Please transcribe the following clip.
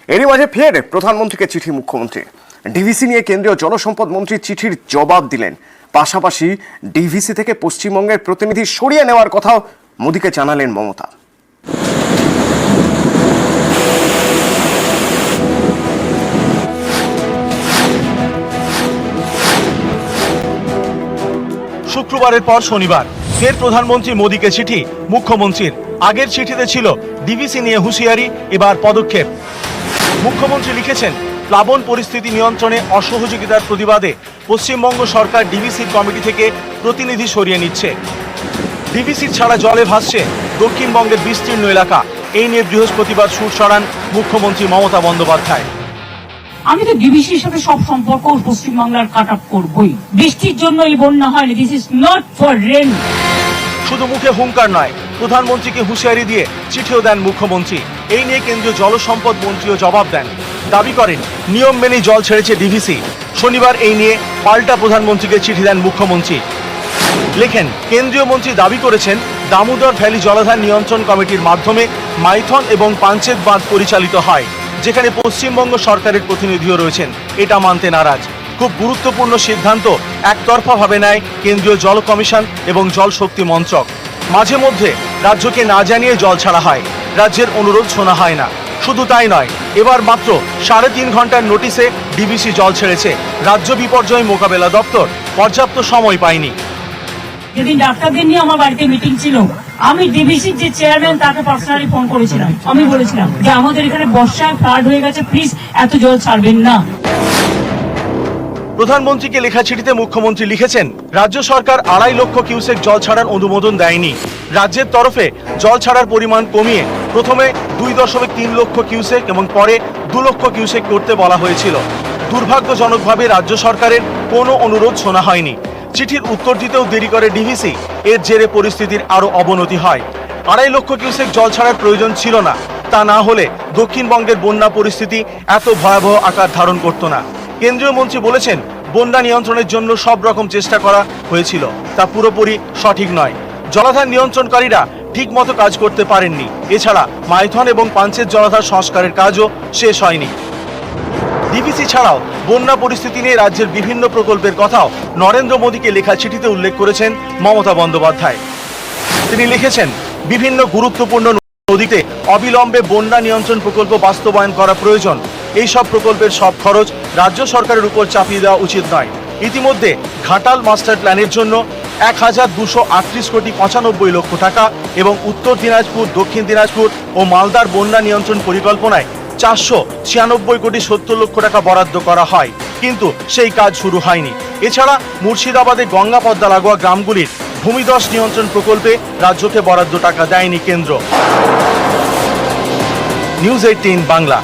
এরই মাঝে ফের প্রধানমন্ত্রীকে চিঠি মুখ্যমন্ত্রী। ডিভিসি নিয়ে কেন্দ্রীয় জলসম্পদ মন্ত্রীর চিঠির জবাব দিলেন। পাশাপাশি ডিভিসি থেকে পশ্চিমবঙ্গের প্রতিনিধি সরিয়ে নেওয়ার কথাও মোদীকে জানালেন মমতা। শুক্রবারের পর শনিবার ফের প্রধানমন্ত্রী মোদীকে চিঠি মুখ্যমন্ত্রীর। আগের চিঠিতে ছিল ডিভিসি নিয়ে হুঁশিয়ারি, এবার পদক্ষেপ। মুখ্যমন্ত্রী লিখেছেন, প্লাবন পরিস্থিতি নিয়ন্ত্রণে অসহযোগিতার প্রতিবাদে পশ্চিমবঙ্গ সরকার ডিভিসির কমিটি থেকে প্রতিনিধি সরিয়ে নিচ্ছে। ডিভিসির ছাড়া জলে ভাসছে দক্ষিণবঙ্গের বিস্তীর্ণ এলাকা। এই নিয়ে বৃহস্পতিবার সুর ছড়ান মুখ্যমন্ত্রী মমতা বন্দ্যোপাধ্যায়। আমি তো ডিভিসির সাথে সব সম্পর্ক পশ্চিমবাংলার কাট আপ করবই। বৃষ্টির জন্য এই বন্যা হয়নি, this is not for rain. শুধু মুখে হুঙ্কার নয়, প্রধানমন্ত্রীকে হুঁশিয়ারি দিয়ে চিঠিও দেন মুখ্যমন্ত্রী। এই নিয়ে কেন্দ্রীয় জলসম্পদ মন্ত্রীও জবাব দেন। দাবি করেন নিয়ম মেনেই জল ছেড়েছে ডিভিসি। শনিবার এই নিয়ে পাল্টা প্রধানমন্ত্রীকে চিঠি দেন মুখ্যমন্ত্রী। লেখেন, কেন্দ্রীয় মন্ত্রী দাবি করেছেন দামোদর ভ্যালি জলাধার নিয়ন্ত্রণ কমিটির মাধ্যমে মাইথন এবং পাঞ্চেত বাঁধ পরিচালিত হয়, যেখানে পশ্চিমবঙ্গ সরকারের প্রতিনিধিও রয়েছেন। এটা মানতে নারাজ। খুব গুরুত্বপূর্ণ সিদ্ধান্ত একতরফাভাবে নেয় কেন্দ্রীয় জল কমিশন এবং জল শক্তি মন্ত্রক। মাঝে মধ্যে রাজ্যকে না জানিয়ে জল ছাড়া হয়, রাজ্যের অনুরোধ শোনা হয় না। শুধু তাই নয়, এবার মাত্র 3.5 ঘন্টার নোটিশে ডিভিসি জল ছেড়েছে। রাজ্য বিপর্যয় মোকাবেলা দপ্তর পর্যাপ্ত সময় পায়নি। যেদিন ডাক্তারদের নিয়ে আমার বাড়িতে মিটিং ছিল, আমি ডিভিসির যে চেয়ারম্যান তাকে পার্সোনালি ফোন করেছিলাম। আমি বলেছিলাম যে আমাদের এখানে বর্ষায় ফ্লাড হয়ে গেছে, প্লিজ এত জল ছাড়বেন না। প্রধানমন্ত্রীকে লেখা চিঠিতে মুখ্যমন্ত্রী লিখেছেন, রাজ্য সরকার 2.5 লক্ষ কিউসেক জল ছাড়ার অনুমোদন দেয়নি। রাজ্যের তরফে জল ছাড়ার পরিমাণ কমিয়ে প্রথমে 2.3 লক্ষ কিউসেক এবং পরে 2 লক্ষ কিউসেক করতে বলা হয়েছিল। দুর্ভাগ্যজনকভাবে রাজ্য সরকারের কোনো অনুরোধ শোনা হয়নি। চিঠির উত্তর দিতেও দেরি করে ডিভিসি। এর জেরে পরিস্থিতির আরও অবনতি হয়। 2.5 লক্ষ কিউসেক জল ছাড়ার প্রয়োজন ছিল না। তা না হলে দক্ষিণবঙ্গের বন্যা পরিস্থিতি এত ভয়াবহ আকার ধারণ করত না। কেন্দ্রীয় মন্ত্রী বলেছেন, বন্যা নিয়ন্ত্রণের জন্য সব রকম চেষ্টা করা হয়েছিল, তা পুরোপুরি সঠিক নয়। জলাধার নিয়ন্ত্রণকারীরা ঠিক মতো কাজ করতে পারেননি। এছাড়া মাইথন এবং পাঞ্চেত জলাধার সংস্কারের কাজও শেষ হয়নি। ডিভিসি ছাড়াও বন্যা পরিস্থিতি নিয়ে রাজ্যের বিভিন্ন প্রকল্পের কথাও নরেন্দ্র মোদীকে লেখা চিঠিতে উল্লেখ করেছেন মমতা বন্দ্যোপাধ্যায়। তিনি লিখেছেন, বিভিন্ন গুরুত্বপূর্ণ নদীতে অবিলম্বে বন্যা নিয়ন্ত্রণ প্রকল্প বাস্তবায়ন করা প্রয়োজন। এই সব প্রকল্পের সব খরচ রাজ্য সরকারের উপর চাপিয়ে দেওয়া উচিত নয়। ইতিমধ্যে ঘাটাল মাস্টার প্ল্যানের জন্য 1238 কোটি 95 লক্ষ টাকা এবং উত্তর দিনাজপুর, দক্ষিণ দিনাজপুর ও মালদার বন্যা নিয়ন্ত্রণ পরিকল্পনায় 496 কোটি 70 লক্ষ টাকা বরাদ্দ করা হয়, কিন্তু সেই কাজ শুরু হয়নি। এছাড়া মুর্শিদাবাদে গঙ্গা পদ্মা লাগোয়া গ্রামগুলির ভূমিধস নিয়ন্ত্রণ প্রকল্পে রাজ্যকে বরাদ্দ টাকা দেয়নি কেন্দ্র। নিউজ 18 বাংলা।